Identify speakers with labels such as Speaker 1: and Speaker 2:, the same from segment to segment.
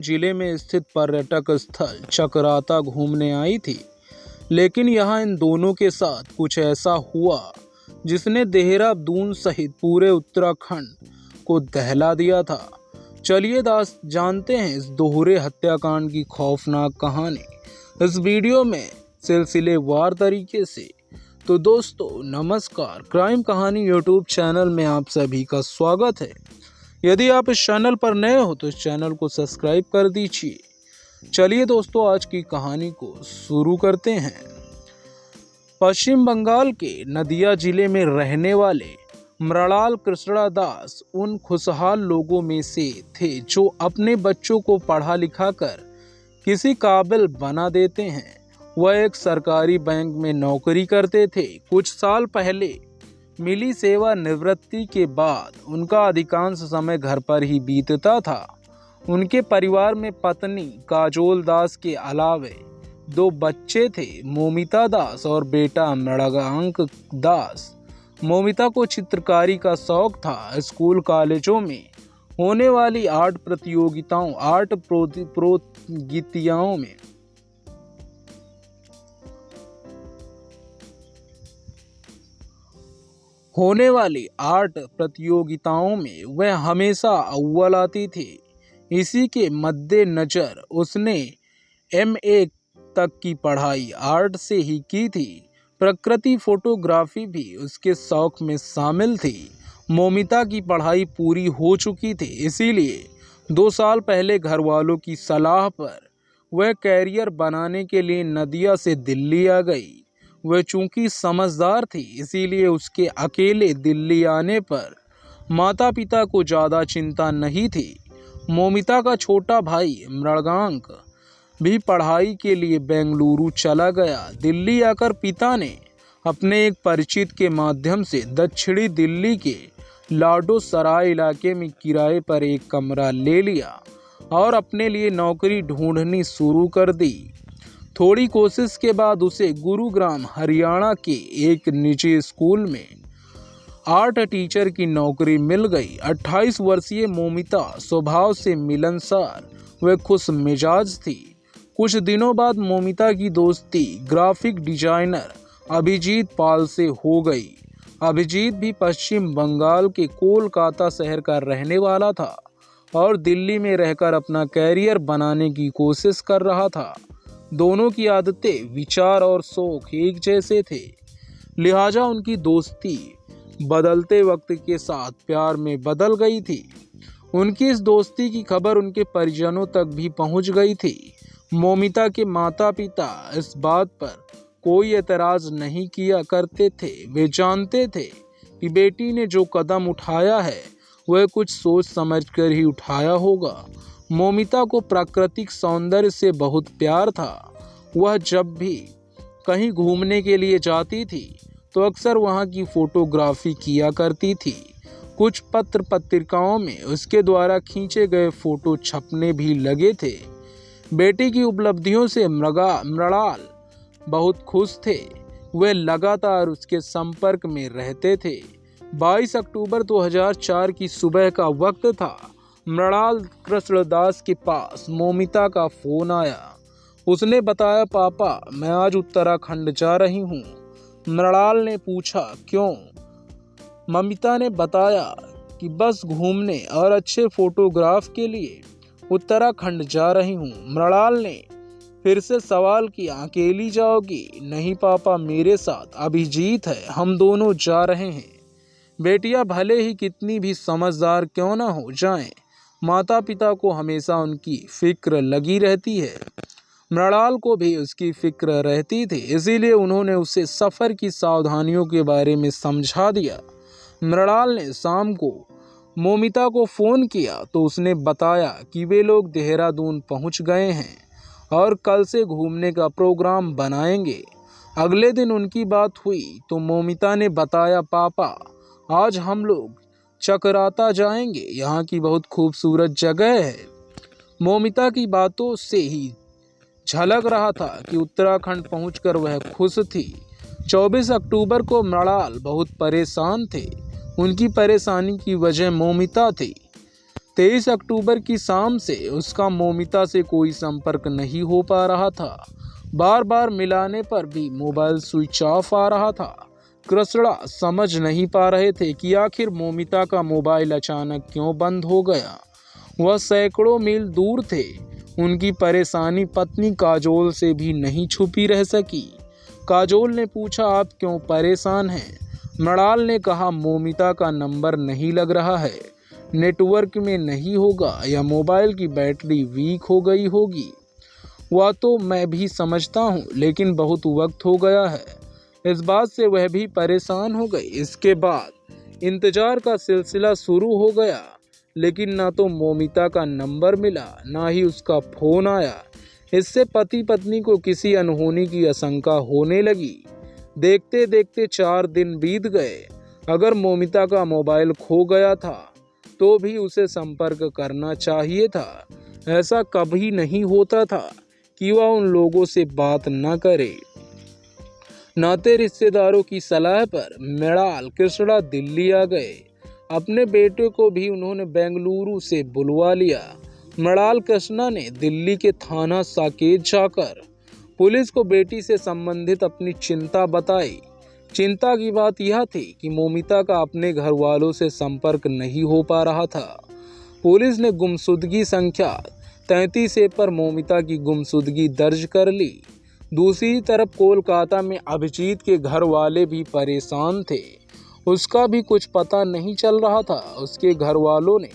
Speaker 1: जिले में स्थित पर्यटक स्थल चकराता घूमने आई थी, लेकिन यहाँ इन दोनों के साथ कुछ ऐसा हुआ जिसने देहरादून सहित पूरे उत्तराखंड को दहला दिया था। चलिए जानते हैं इस दोहरे हत्याकांड की खौफनाक कहानी इस वीडियो में सिलसिलेवार तरीके से। तो दोस्तों नमस्कार, क्राइम कहानी यूट्यूब चैनल में आप सभी का स्वागत है। यदि आप इस चैनल पर नए हो तो इस चैनल को सब्सक्राइब कर दीजिए। चलिए दोस्तों आज की कहानी को शुरू करते हैं। पश्चिम बंगाल के नदिया जिले में रहने वाले मृणाल कृष्णदास उन खुशहाल लोगों में से थे जो अपने बच्चों को पढ़ा लिखा कर किसी काबिल बना देते हैं। वह एक सरकारी बैंक में नौकरी करते थे। कुछ साल पहले मिली सेवानिवृत्ति के बाद उनका अधिकांश समय घर पर ही बीतता था। उनके परिवार में पत्नी काजोल दास के अलावे 2 बच्चे थे, मोमिता दास और बेटा मृगांक दास। मोमिता को चित्रकारी का शौक था। स्कूल कॉलेजों में होने वाली आर्ट प्रतियोगिताओं में वह हमेशा अव्वल आती थी। इसी के मद्देनजर उसने MA तक की पढ़ाई आर्ट से ही की थी। प्रकृति फोटोग्राफी भी उसके शौक में शामिल थी। मोमिता की पढ़ाई पूरी हो चुकी थी, इसीलिए 2 साल पहले घर वालों की सलाह पर वह कैरियर बनाने के लिए नदिया से दिल्ली आ गई। वह चूंकि समझदार थी, इसीलिए उसके अकेले दिल्ली आने पर माता पिता को ज़्यादा चिंता नहीं थी। मोमिता का छोटा भाई मृगांक भी पढ़ाई के लिए बेंगलुरु चला गया। दिल्ली आकर पिता ने अपने एक परिचित के माध्यम से दक्षिणी दिल्ली के लाडो सराय इलाके में किराए पर एक कमरा ले लिया और अपने लिए नौकरी ढूंढनी शुरू कर दी। थोड़ी कोशिश के बाद उसे गुरुग्राम हरियाणा के एक निजी स्कूल में आर्ट टीचर की नौकरी मिल गई। 28 वर्षीय मोमिता स्वभाव से मिलनसार व खुश मिजाज थी। कुछ दिनों बाद मोमिता की दोस्ती ग्राफिक डिजाइनर अभिजीत पाल से हो गई। अभिजीत भी पश्चिम बंगाल के कोलकाता शहर का रहने वाला था और दिल्ली में रहकर अपना कैरियर बनाने की कोशिश कर रहा था। दोनों की आदतें, विचार और शौक एक जैसे थे, लिहाजा उनकी दोस्ती बदलते वक्त के साथ प्यार में बदल गई थी। उनकी इस दोस्ती की खबर उनके परिजनों तक भी पहुंच गई थी। मोमिता के माता पिता इस बात पर कोई एतराज नहीं किया करते थे। वे जानते थे कि बेटी ने जो कदम उठाया है वह कुछ सोच समझकर ही उठाया होगा। मोमिता को प्राकृतिक सौंदर्य से बहुत प्यार था। वह जब भी कहीं घूमने के लिए जाती थी तो अक्सर वहां की फोटोग्राफी किया करती थी। कुछ पत्र पत्रिकाओं में उसके द्वारा खींचे गए फोटो छपने भी लगे थे। बेटी की उपलब्धियों से मृणाल बहुत खुश थे। वे लगातार उसके संपर्क में रहते थे। 22 अक्टूबर 2004 की सुबह का वक्त था। मृणाल कृष्णदास के पास मोमिता का फोन आया। उसने बताया, पापा मैं आज उत्तराखंड जा रही हूँ। मृणाल ने पूछा, क्यों? मोमिता ने बताया कि बस घूमने और अच्छे फोटोग्राफ के लिए उत्तराखंड जा रही हूँ। मृणाल ने फिर से सवाल किया, अकेली जाओगी? नहीं पापा, मेरे साथ अभिजीत है, हम दोनों जा रहे हैं। बेटियां भले ही कितनी भी समझदार क्यों ना हो जाएं, माता पिता को हमेशा उनकी फिक्र लगी रहती है। मृणाल को भी उसकी फिक्र रहती थी, इसीलिए उन्होंने उसे सफ़र की सावधानियों के बारे में समझा दिया। मृणाल ने शाम को मोमिता को फ़ोन किया तो उसने बताया कि वे लोग देहरादून पहुंच गए हैं और कल से घूमने का प्रोग्राम बनाएंगे। अगले दिन उनकी बात हुई तो मोमिता ने बताया, पापा आज हम लोग चकराता जाएंगे, यहाँ की बहुत खूबसूरत जगह है। मोमिता की बातों से ही झलक रहा था कि उत्तराखंड पहुंचकर वह खुश थी। 24 अक्टूबर को मृणाल बहुत परेशान थे। उनकी परेशानी की वजह मोमिता थी। 23 अक्टूबर की शाम से उसका मौमिता से कोई संपर्क नहीं हो पा रहा था। बार बार मिलाने पर भी मोबाइल स्विच ऑफ आ रहा था। कृष्णा समझ नहीं पा रहे थे कि आखिर मौमिता का मोबाइल अचानक क्यों बंद हो गया। वह सैकड़ों मील दूर थे। उनकी परेशानी पत्नी काजोल से भी नहीं छुपी रह सकी। काजोल ने पूछा, आप क्यों परेशान हैं? मृणाल ने कहा, मौमिता का नंबर नहीं लग रहा है, नेटवर्क में नहीं होगा या मोबाइल की बैटरी वीक हो गई होगी। वह तो मैं भी समझता हूँ, लेकिन बहुत वक्त हो गया है। इस बात से वह भी परेशान हो गई। इसके बाद इंतजार का सिलसिला शुरू हो गया, लेकिन ना तो मौमिता का नंबर मिला, ना ही उसका फोन आया। इससे पति पत्नी को किसी अनहोनी की आशंका होने लगी। देखते देखते 4 दिन बीत गए। अगर मौमिता का मोबाइल खो गया था तो भी उसे संपर्क करना चाहिए था। ऐसा कभी नहीं होता था कि वह उन लोगों से बात न करे। नाते रिश्तेदारों की सलाह पर मृणाल कृष्णा दिल्ली आ गए। अपने बेटे को भी उन्होंने बेंगलुरु से बुलवा लिया। मृणाल कृष्णा ने दिल्ली के थाना साकेत जाकर पुलिस को बेटी से संबंधित अपनी चिंता बताई। चिंता की बात यह थी कि मौमिता का अपने घर वालों से संपर्क नहीं हो पा रहा था। पुलिस ने गुमशुदगी संख्या 33A पर मौमिता की गुमशुदगी दर्ज कर ली। दूसरी तरफ कोलकाता में अभिजीत के घर वाले भी परेशान थे। उसका भी कुछ पता नहीं चल रहा था। उसके घर वालों ने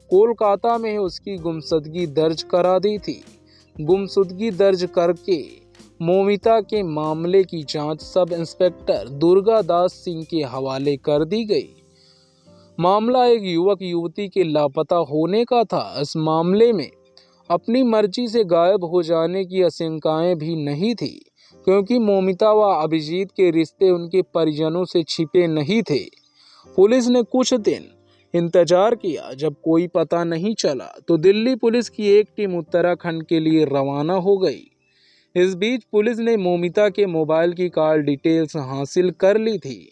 Speaker 1: कोलकाता में उसकी गुमशुदगी दर्ज करा दी थी। गुमशुदगी दर्ज करके मौमिता के मामले की जांच सब इंस्पेक्टर दुर्गा दास सिंह के हवाले कर दी गई। मामला एक युवक युवती के लापता होने का था। इस मामले में अपनी मर्जी से गायब हो जाने की आशंकाएं भी नहीं थी, क्योंकि मौमिता व अभिजीत के रिश्ते उनके परिजनों से छिपे नहीं थे। पुलिस ने कुछ दिन इंतजार किया। जब कोई पता नहीं चला तो दिल्ली पुलिस की एक टीम उत्तराखंड के लिए रवाना हो गई। इस बीच पुलिस ने मौमिता के मोबाइल की कॉल डिटेल्स हासिल कर ली थी।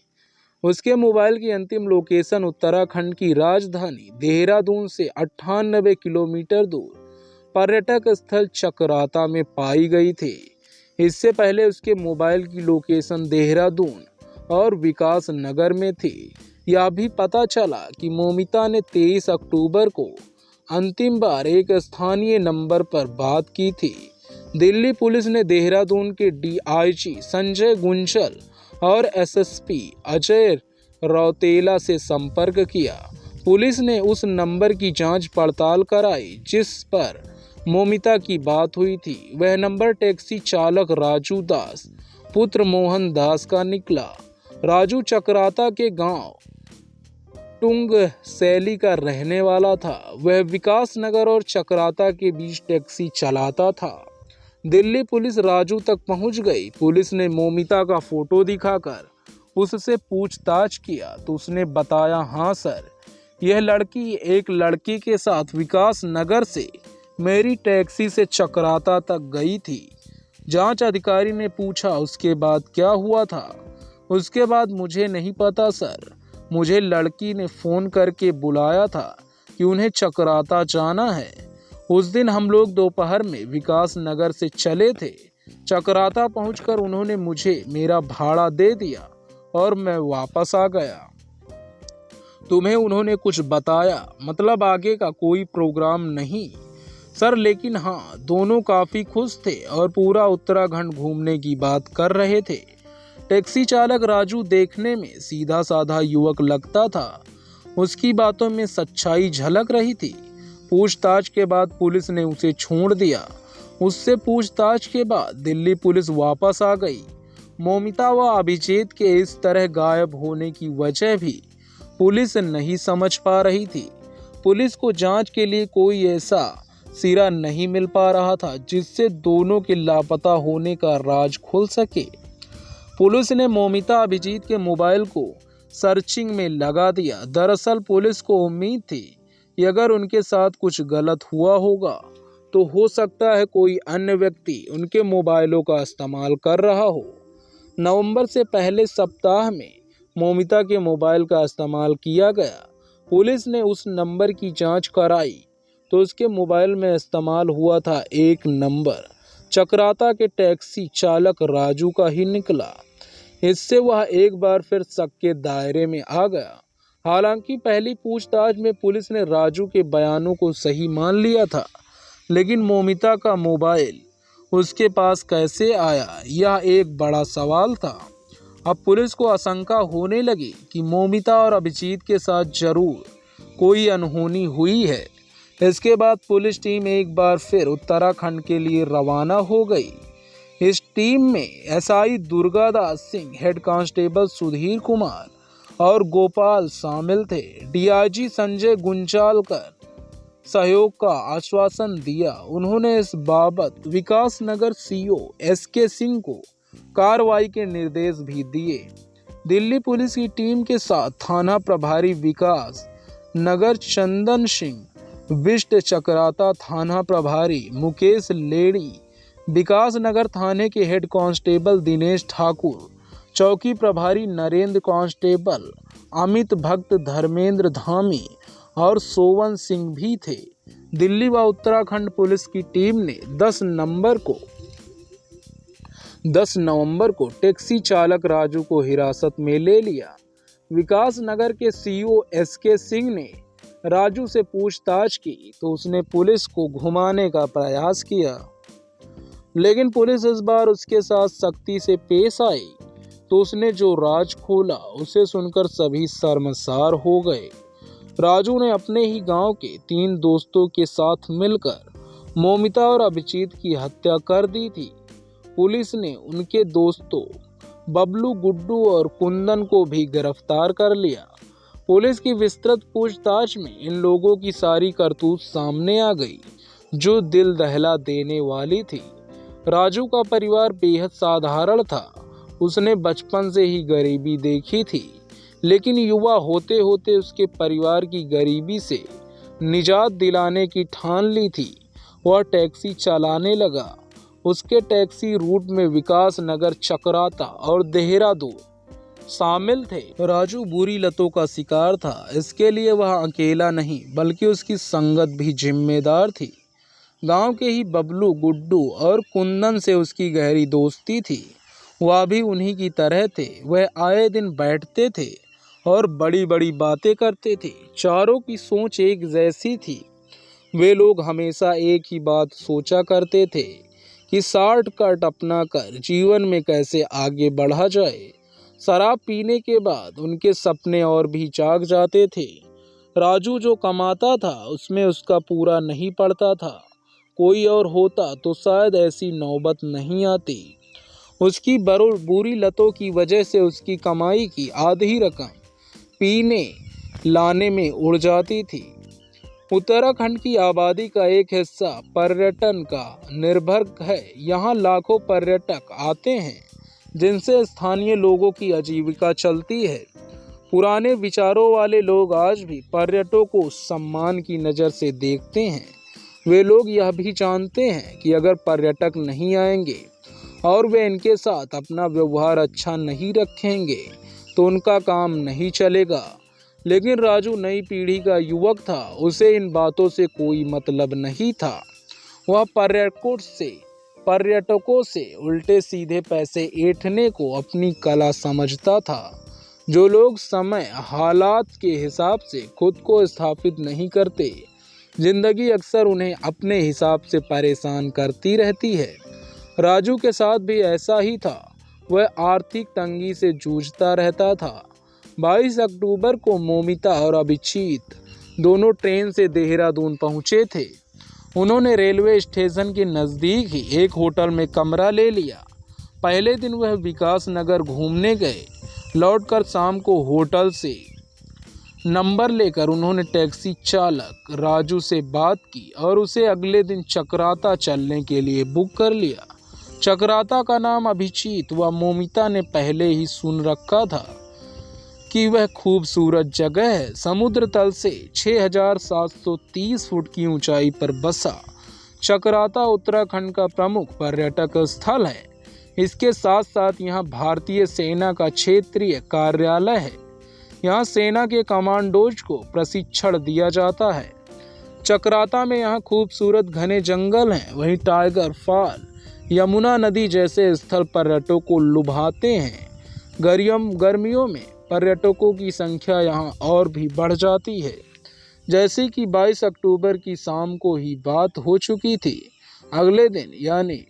Speaker 1: उसके मोबाइल की अंतिम लोकेशन उत्तराखंड की राजधानी देहरादून से 98 किलोमीटर दूर पर्यटक स्थल चकराता में पाई गई थी। इससे पहले उसके मोबाइल की लोकेशन देहरादून और विकास नगर में थी। यह भी पता चला कि मौमिता ने 23 अक्टूबर को अंतिम बार एक स्थानीय नंबर पर बात की थी। दिल्ली पुलिस ने देहरादून के DIG संजय गुंजल और SSP अजय रौतेला से संपर्क किया। पुलिस ने उस नंबर की जांच पड़ताल कराई जिस पर मौमिता की बात हुई थी। वह नंबर टैक्सी चालक राजू दास पुत्र मोहन दास का निकला। राजू चकराता के गांव टुंग शैली का रहने वाला था। वह विकास नगर और चकराता के बीच टैक्सी चलाता था। दिल्ली पुलिस राजू तक पहुंच गई। पुलिस ने मौमिता का फोटो दिखाकर उससे पूछताछ किया तो उसने बताया, हाँ सर, यह लड़की एक लड़के के साथ विकास नगर से मेरी टैक्सी से चकराता तक गई थी। जांच अधिकारी ने पूछा, उसके बाद क्या हुआ था? उसके बाद मुझे नहीं पता सर, मुझे लड़की ने फ़ोन करके बुलाया था कि उन्हें चकराता जाना है। उस दिन हम लोग दोपहर में विकास नगर से चले थे। चकराता पहुंचकर उन्होंने मुझे मेरा भाड़ा दे दिया और मैं वापस आ गया। तुम्हें उन्होंने कुछ बताया? मतलब आगे का कोई प्रोग्राम नहीं सर, लेकिन हाँ, दोनों काफ़ी खुश थे और पूरा उत्तराखंड घूमने की बात कर रहे थे। टैक्सी चालक राजू देखने में सीधा साधा युवक लगता था। उसकी बातों में सच्चाई झलक रही थी। पूछताछ के बाद पुलिस ने उसे छोड़ दिया। उससे पूछताछ के बाद दिल्ली पुलिस वापस आ गई। मौमिता व अभिजीत के इस तरह गायब होने की वजह भी पुलिस नहीं समझ पा रही थी। पुलिस को जांच के लिए कोई ऐसा सिरा नहीं मिल पा रहा था जिससे दोनों के लापता होने का राज खुल सके। पुलिस ने मौमिता अभिजीत के मोबाइल को सर्चिंग में लगा दिया। दरअसल पुलिस को उम्मीद थी कि अगर उनके साथ कुछ गलत हुआ होगा तो हो सकता है कोई अन्य व्यक्ति उनके मोबाइलों का इस्तेमाल कर रहा हो। नवंबर से पहले सप्ताह में मौमिता के मोबाइल का इस्तेमाल किया गया। पुलिस ने उस नंबर की जांच कराई तो उसके मोबाइल में इस्तेमाल हुआ था एक नंबर चक्राता के टैक्सी चालक राजू का ही निकला। इससे वह एक बार फिर शक के दायरे में आ गया। हालांकि पहली पूछताछ में पुलिस ने राजू के बयानों को सही मान लिया था, लेकिन मौमिता का मोबाइल उसके पास कैसे आया, यह एक बड़ा सवाल था। अब पुलिस को आशंका होने लगी कि मौमिता और अभिजीत के साथ जरूर कोई अनहोनी हुई है। इसके बाद पुलिस टीम एक बार फिर उत्तराखंड के लिए रवाना हो गई। इस टीम में SI Durgadas Singh, head constable Sudhir Kumar और गोपाल शामिल थे। डीआईजी संजय गुंजालकर सहयोग का आश्वासन दिया। उन्होंने इस बाबत विकास नगर सीओ एसके सिंह को कार्रवाई के निर्देश भी दिए। दिल्ली पुलिस की टीम के साथ थाना प्रभारी विकास नगर चंदन सिंह, विष्ट चक्राता थाना प्रभारी मुकेश लेडी, विकास नगर थाने के हेड कांस्टेबल दिनेश ठाकुर, चौकी प्रभारी नरेंद्र कांस्टेबल, अमित भक्त, धर्मेंद्र धामी और सोवन सिंह भी थे। दिल्ली व उत्तराखंड पुलिस की टीम ने 10 नवंबर को टैक्सी चालक राजू को हिरासत में ले लिया। विकास नगर के सीओ एसके सिंह ने राजू से पूछताछ की तो उसने पुलिस को घुमाने का प्रयास किया, लेकिन पुलिस इस बार उसके साथ सख्ती से पेश आई तो उसने जो राज खोला उसे सुनकर सभी शर्मसार हो गए। राजू ने अपने ही गांव के 3 दोस्तों के साथ मिलकर मौमिता और अभिजीत की हत्या कर दी थी। पुलिस ने उनके दोस्तों बबलू, गुड्डू और कुंदन को भी गिरफ्तार कर लिया। पुलिस की विस्तृत पूछताछ में इन लोगों की सारी करतूत सामने आ गई, जो दिल दहला देने वाली थी। राजू का परिवार बेहद साधारण था। उसने बचपन से ही गरीबी देखी थी, लेकिन युवा होते होते उसके परिवार की गरीबी से निजात दिलाने की ठान ली थी। वह टैक्सी चलाने लगा। उसके टैक्सी रूट में विकास नगर, चक्राता और देहरादून शामिल थे। राजू बुरी लतों का शिकार था। इसके लिए वह अकेला नहीं बल्कि उसकी संगत भी जिम्मेदार थी। गांव के ही बबलू, गुड्डू और कुंदन से उसकी गहरी दोस्ती थी। वह भी उन्हीं की तरह थे। वह आए दिन बैठते थे और बड़ी बड़ी बातें करते थे। चारों की सोच एक जैसी थी। वे लोग हमेशा एक ही बात सोचा करते थे कि शॉर्टकट अपनाकर जीवन में कैसे आगे बढ़ा जाए। शराब पीने के बाद उनके सपने और भी जाग जाते थे। राजू जो कमाता था उसमें उसका पूरा नहीं पड़ता था। कोई और होता तो शायद ऐसी नौबत नहीं आती। उसकी बुरी लतों की वजह से उसकी कमाई की आधी रकम पीने लाने में उड़ जाती थी। उत्तराखंड की आबादी का एक हिस्सा पर्यटन का निर्भर है। यहाँ लाखों पर्यटक आते हैं, जिनसे स्थानीय लोगों की आजीविका चलती है। पुराने विचारों वाले लोग आज भी पर्यटकों को सम्मान की नज़र से देखते हैं। वे लोग यह भी जानते हैं कि अगर पर्यटक नहीं आएंगे और वे इनके साथ अपना व्यवहार अच्छा नहीं रखेंगे तो उनका काम नहीं चलेगा। लेकिन राजू नई पीढ़ी का युवक था। उसे इन बातों से कोई मतलब नहीं था। वह पर्यटकों से उल्टे सीधे पैसे ऐंठने को अपनी कला समझता था। जो लोग समय हालात के हिसाब से खुद को स्थापित नहीं करते, जिंदगी अक्सर उन्हें अपने हिसाब से परेशान करती रहती है। राजू के साथ भी ऐसा ही था। वह आर्थिक तंगी से जूझता रहता था। 22 अक्टूबर को मौमिता और अभिजीत दोनों ट्रेन से देहरादून पहुंचे थे। उन्होंने रेलवे स्टेशन के नज़दीक ही एक होटल में कमरा ले लिया। पहले दिन वह विकास नगर घूमने गए। लौटकर शाम को होटल से नंबर लेकर उन्होंने टैक्सी चालक राजू से बात की और उसे अगले दिन चक्राता चलने के लिए बुक कर लिया। चक्राता का नाम अभिजीत व मौमिता ने पहले ही सुन रखा था कि वह खूबसूरत जगह है। समुद्र तल से 6,730 फुट की ऊंचाई पर बसा चक्राता उत्तराखंड का प्रमुख पर्यटक स्थल है। इसके साथ साथ यहाँ भारतीय सेना का क्षेत्रीय कार्यालय है। यहाँ सेना के कमांडोज को प्रशिक्षण दिया जाता है। चक्राता में यहाँ खूबसूरत घने जंगल हैं। वहीं टाइगर फॉल, यमुना नदी जैसे स्थल पर्यटकों को लुभाते हैं। गर्मियों में पर्यटकों की संख्या यहाँ और भी बढ़ जाती है। जैसे कि 22 अक्टूबर की शाम को ही बात हो चुकी थी। अगले दिन यानी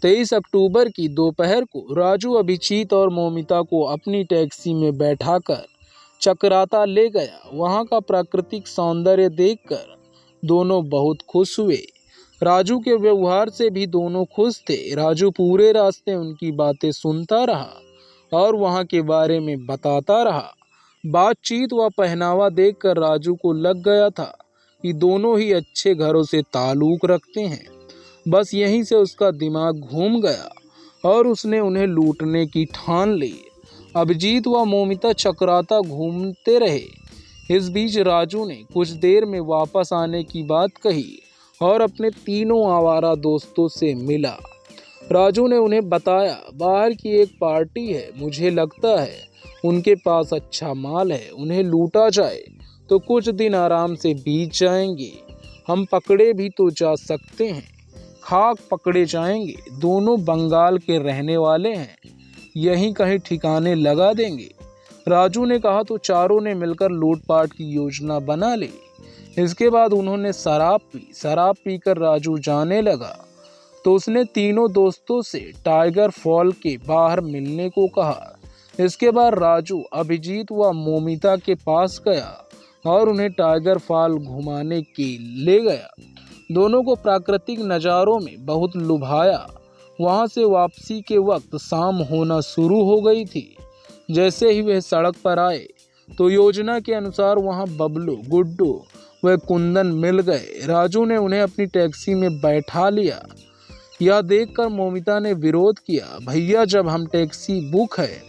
Speaker 1: 23 अक्टूबर की दोपहर को राजू अभिजीत और मौमिता को अपनी टैक्सी में बैठाकर चक्राता ले गया। वहाँ का प्राकृतिक सौंदर्य देखकर दोनों बहुत खुश हुए। राजू के व्यवहार से भी दोनों खुश थे। राजू पूरे रास्ते उनकी बातें सुनता रहा और वहाँ के बारे में बताता रहा। बातचीत व पहनावा देखकर राजू को लग गया था कि दोनों ही अच्छे घरों से ताल्लुक रखते हैं। बस यहीं से उसका दिमाग घूम गया और उसने उन्हें लूटने की ठान ली। अभिजीत व मौमिता चक्राता घूमते रहे। इस बीच राजू ने कुछ देर में वापस आने की बात कही और अपने तीनों आवारा दोस्तों से मिला। राजू ने उन्हें बताया, बाहर की एक पार्टी है, मुझे लगता है उनके पास अच्छा माल है, उन्हें लूटा जाए तो कुछ दिन आराम से बीत जाएंगे। हम पकड़े भी तो जा सकते हैं, खाक पकड़े जाएंगे। दोनों बंगाल के रहने वाले हैं, यहीं कहीं ठिकाने लगा देंगे। राजू ने कहा तो चारों ने मिलकर लूटपाट की योजना बना ली। इसके बाद उन्होंने शराब पीकर राजू जाने लगा तो उसने तीनों दोस्तों से टाइगर फॉल के बाहर मिलने को कहा। इसके बाद राजू अभिजीत व मौमिता के पास गया और उन्हें टाइगर फॉल घुमाने के ले गया। दोनों को प्राकृतिक नज़ारों में बहुत लुभाया। वहां से वापसी के वक्त शाम होना शुरू हो गई थी। जैसे ही वे सड़क पर आए तो योजना के अनुसार वहां बबलू, गुड्डू व कुंदन मिल गए। राजू ने उन्हें अपनी टैक्सी में बैठा लिया। यह देखकर मौमिता ने विरोध किया, भैया जब हम टैक्सी बुक है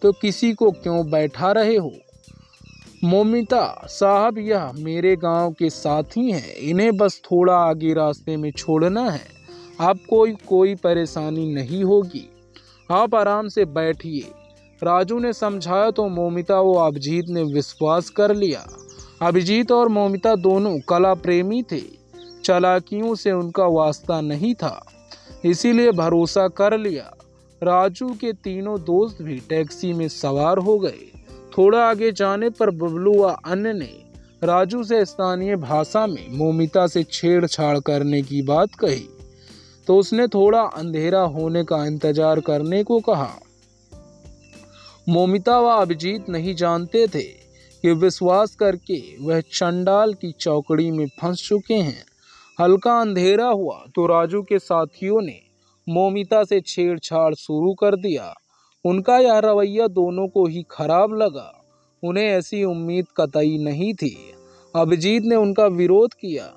Speaker 1: तो किसी को क्यों बैठा रहे हो? मौमिता साहब, यह मेरे गांव के साथी हैं, इन्हें बस थोड़ा आगे रास्ते में छोड़ना है, आपको कोई परेशानी नहीं होगी, आप आराम से बैठिए। राजू ने समझाया तो मौमिता व अभिजीत ने विश्वास कर लिया। अभिजीत और मौमिता दोनों कला प्रेमी थे। चालाकियों से उनका वास्ता नहीं था, इसीलिए भरोसा कर लिया। राजू के तीनों दोस्त भी टैक्सी में सवार हो गए। थोड़ा आगे जाने पर बबलू व अन्य ने राजू से स्थानीय भाषा में मौमिता से छेड़छाड़ करने की बात कही तो उसने थोड़ा अंधेरा होने का इंतजार करने को कहा। मौमिता व अभिजीत नहीं जानते थे कि विश्वास करके वह चंडाल की चौकड़ी में फंस चुके हैं। हल्का अंधेरा हुआ तो राजू के साथियों ने मौमिता से छेड़छाड़ शुरू कर दिया। उनका यह रवैया दोनों को ही खराब लगा। उन्हें ऐसी उम्मीद कतई नहीं थी। अभिजीत ने उनका विरोध किया,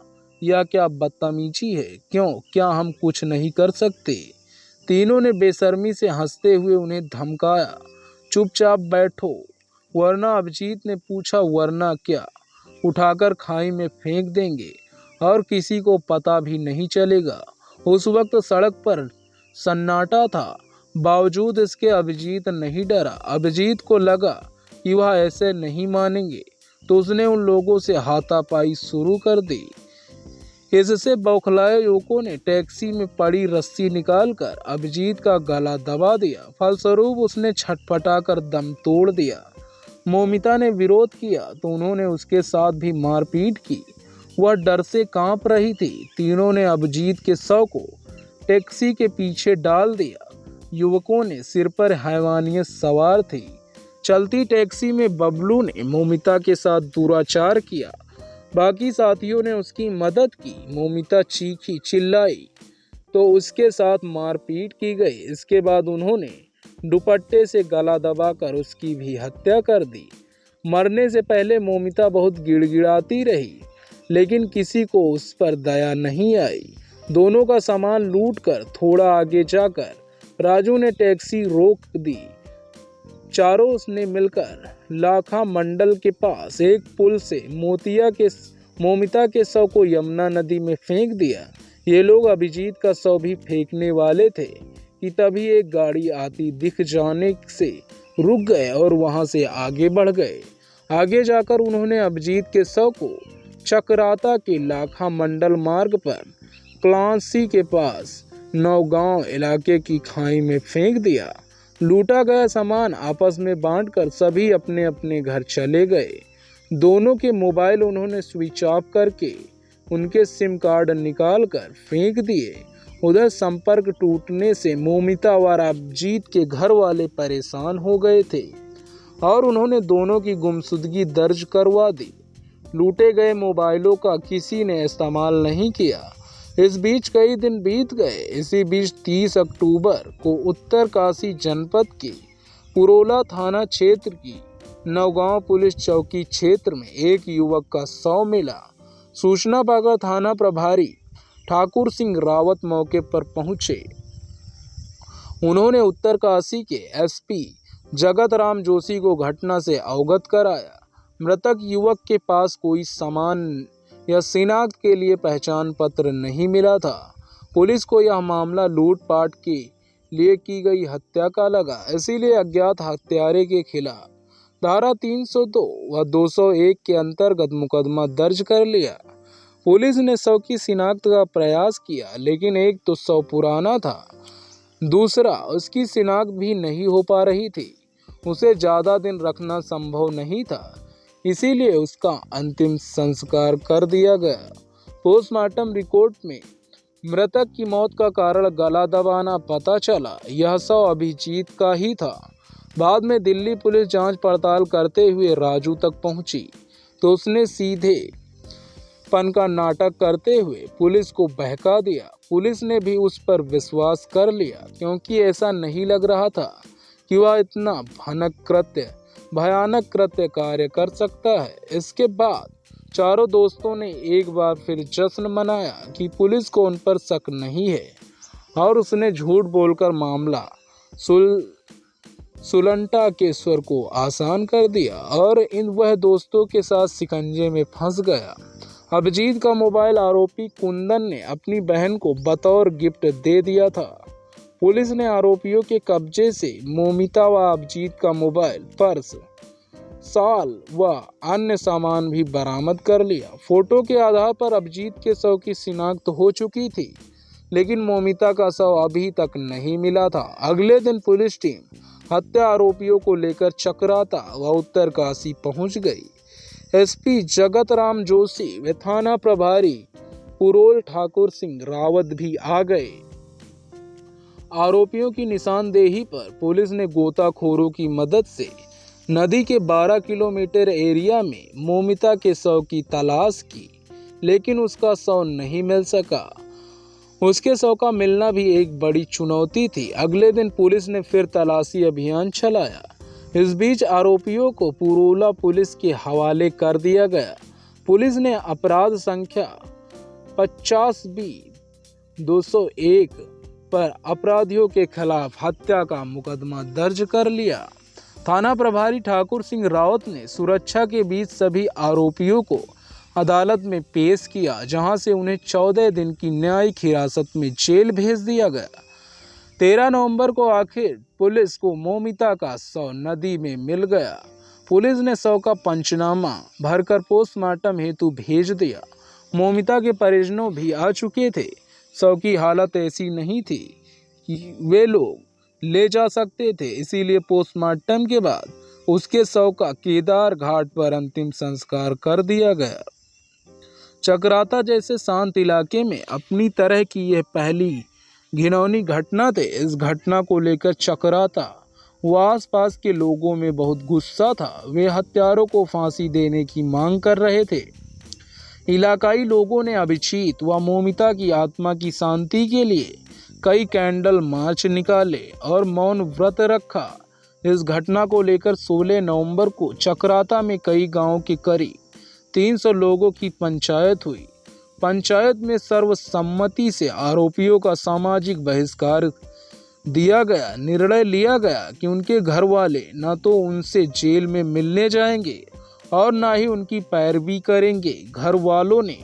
Speaker 1: यह क्या बदतमीजी है, क्या हम कुछ नहीं कर सकते? तीनों ने बेशर्मी से हंसते हुए उन्हें धमकाया, चुपचाप बैठो वरना। अभिजीत ने पूछा, वरना क्या? उठाकर खाई में फेंक देंगे और किसी को पता भी नहीं चलेगा। उस वक्त सड़क पर सन्नाटा था, बावजूद इसके अभिजीत नहीं डरा। अभिजीत को लगा कि वह ऐसे नहीं मानेंगे तो उसने उन लोगों से हाथापाई शुरू कर दी। इससे बौखलाए युवकों ने टैक्सी में पड़ी रस्सी निकालकर अभिजीत का गला दबा दिया। फलस्वरूप उसने छटपटाकर दम तोड़ दिया। मौमिता ने विरोध किया तो उन्होंने उसके साथ भी मारपीट की। वह डर से कांप रही थी। तीनों ने अभिजीत के शव को टैक्सी के पीछे डाल दिया। युवकों ने सिर पर हैवानियत सवार थी। चलती टैक्सी में बबलू ने मौमिता के साथ दुराचार किया। बाकी साथियों ने उसकी मदद की। मौमिता चीखी चिल्लाई तो उसके साथ मारपीट की गई। इसके बाद उन्होंने दुपट्टे से गला दबाकर उसकी भी हत्या कर दी। मरने से पहले मौमिता बहुत गिड़गिड़ाती रही, लेकिन किसी को उस पर दया नहीं आई। दोनों का सामान लूटकर थोड़ा आगे जाकर राजू ने टैक्सी रोक दी। चारों उसने मिलकर लाखा मंडल के पास एक पुल से मौमिता के शव को यमुना नदी में फेंक दिया। ये लोग अभिजीत का शव भी फेंकने वाले थे कि तभी एक गाड़ी आती दिख जाने से रुक गए और वहां से आगे बढ़ गए। आगे जाकर उन्होंने अभिजीत के शव को चकराता के लाखा मंडल मार्ग पर क्लांसी के पास नौगांव इलाके की खाई में फेंक दिया। लूटा गया सामान आपस में बांटकर सभी अपने अपने घर चले गए। दोनों के मोबाइल उन्होंने स्विच ऑफ करके उनके सिम कार्ड निकालकर फेंक दिए। उधर संपर्क टूटने से मोमिता और अभिजीत के घर वाले परेशान हो गए थे और उन्होंने दोनों की गुमशुदगी दर्ज करवा दी। लूटे गए मोबाइलों का किसी ने इस्तेमाल नहीं किया। इस बीच कई दिन बीत गए। इसी बीच 30 अक्टूबर को उत्तरकाशी जनपद के पुरोला थाना क्षेत्र की नौगांव पुलिस चौकी क्षेत्र में एक युवक का शव मिला। सूचना पाकर थाना प्रभारी ठाकुर सिंह रावत मौके पर पहुंचे। उन्होंने उत्तरकाशी के एसपी जगत राम जोशी को घटना से अवगत कराया। मृतक युवक के पास कोई सामान या शिनाख्त के लिए पहचान पत्र नहीं मिला था। पुलिस को यह मामला लूटपाट के लिए की गई हत्या का लगा, इसीलिए अज्ञात हत्यारे के खिलाफ धारा 302 व 201 के अंतर्गत मुकदमा दर्ज कर लिया। पुलिस ने शव की शिनाख्त का प्रयास किया, लेकिन एक तो शव पुराना था, दूसरा उसकी शिनाख्त भी नहीं हो पा रही थी। उसे ज़्यादा दिन रखना संभव नहीं था, इसीलिए उसका अंतिम संस्कार कर दिया गया। पोस्टमार्टम रिपोर्ट में मृतक की मौत का कारण गला दबाना पता चला। यह शव अभिजीत का ही था। बाद में दिल्ली पुलिस जांच पड़ताल करते हुए राजू तक पहुंची तो उसने सीधे पन का नाटक करते हुए पुलिस को बहका दिया। पुलिस ने भी उस पर विश्वास कर लिया, क्योंकि ऐसा नहीं लग रहा था कि वह इतना भयानक कृत्य कार्य कर सकता है। इसके बाद चारों दोस्तों ने एक बार फिर जश्न मनाया कि पुलिस को उन पर शक नहीं है और उसने झूठ बोलकर मामला सुलंटा के स्वर को आसान कर दिया और वह दोस्तों के साथ शिकंजे में फंस गया। अभिजीत का मोबाइल आरोपी कुंदन ने अपनी बहन को बतौर गिफ्ट दे दिया था। पुलिस ने आरोपियों के कब्जे से मोमिता व अभिजीत का मोबाइल, पर्स, शाल व अन्य सामान भी बरामद कर लिया। फोटो के आधार पर अभिजीत के शव की शिनाख्त हो चुकी थी, लेकिन मोमिता का शव अभी तक नहीं मिला था। अगले दिन पुलिस टीम हत्या आरोपियों को लेकर चकराता व उत्तरकाशी पहुंच गई। एसपी जगत राम जोशी व थाना प्रभारी पुरोल ठाकुर सिंह रावत भी आ गए। आरोपियों की निशानदेही पर पुलिस ने गोताखोरों की मदद से नदी के 12 किलोमीटर एरिया में मोमिता के शव की तलाश की, लेकिन उसका शव नहीं मिल सका। उसके शव का मिलना भी एक बड़ी चुनौती थी। अगले दिन पुलिस ने फिर तलाशी अभियान चलाया। इस बीच आरोपियों को पुरोला पुलिस के हवाले कर दिया गया। पुलिस ने अपराध संख्या 50B-201 पर अपराधियों के खिलाफ हत्या का मुकदमा दर्ज कर लिया। थाना प्रभारी ठाकुर सिंह रावत ने सुरक्षा के बीच सभी आरोपियों को अदालत में पेश किया, जहां से उन्हें 14 दिन की न्यायिक हिरासत में जेल भेज दिया गया। 13 नवंबर को आखिर पुलिस को मोमिता का शव नदी में मिल गया। पुलिस ने शव का पंचनामा भरकर पोस्टमार्टम हेतु भेज दिया। मोमिता के परिजनों भी आ चुके थे। शव की हालत ऐसी नहीं थी कि वे लोग ले जा सकते थे, इसीलिए पोस्टमार्टम के बाद उसके शव का केदार घाट पर अंतिम संस्कार कर दिया गया। चकराता जैसे शांत इलाके में अपनी तरह की यह पहली घिनौनी घटना थे। इस घटना को लेकर चकराता व आसपास के लोगों में बहुत गुस्सा था। वे हत्यारों को फांसी देने की मांग कर रहे थे। इलाकाई लोगों ने अभिजीत व मोमिता की आत्मा की शांति के लिए कई कैंडल मार्च निकाले और मौन व्रत रखा। इस घटना को लेकर 16 नवंबर को चकराता में कई गांवों के करीब 300 लोगों की पंचायत हुई। पंचायत में सर्वसम्मति से आरोपियों का सामाजिक बहिष्कार दिया गया। निर्णय लिया गया कि उनके घर वाले न तो उनसे जेल में मिलने जाएंगे और न ही उनकी पैरवी करेंगे। घर वालों ने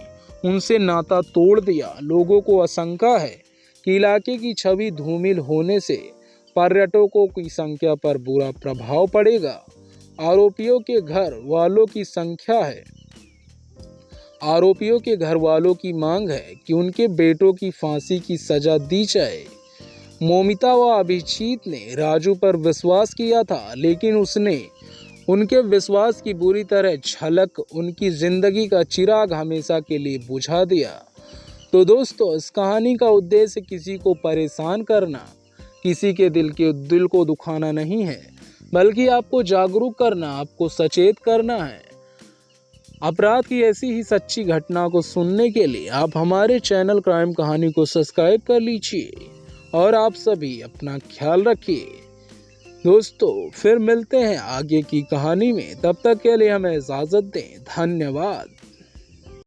Speaker 1: उनसे नाता तोड़ दिया। लोगों को आशंका है कि इलाके की छवि धूमिल होने से पर्यटकों की संख्या पर बुरा प्रभाव पड़ेगा। आरोपियों के घर वालों की संख्या है आरोपियों के घर वालों की मांग है कि उनके बेटों की फांसी की सजा दी जाए। मौमिता व अभिजीत ने राजू पर विश्वास किया था, लेकिन उसने उनके विश्वास की बुरी तरह झलक उनकी जिंदगी का चिराग हमेशा के लिए बुझा दिया। तो दोस्तों, इस कहानी का उद्देश्य किसी को परेशान करना, किसी के दिल को दुखाना नहीं है, बल्कि आपको जागरूक करना, आपको सचेत करना है। अपराध की ऐसी ही सच्ची घटना को सुनने के लिए आप हमारे चैनल क्राइम कहानी को सब्सक्राइब कर लीजिए और आप सभी अपना ख्याल रखिए। दोस्तों, फिर मिलते हैं आगे की कहानी में। तब तक के लिए हमें इजाज़त दें। धन्यवाद।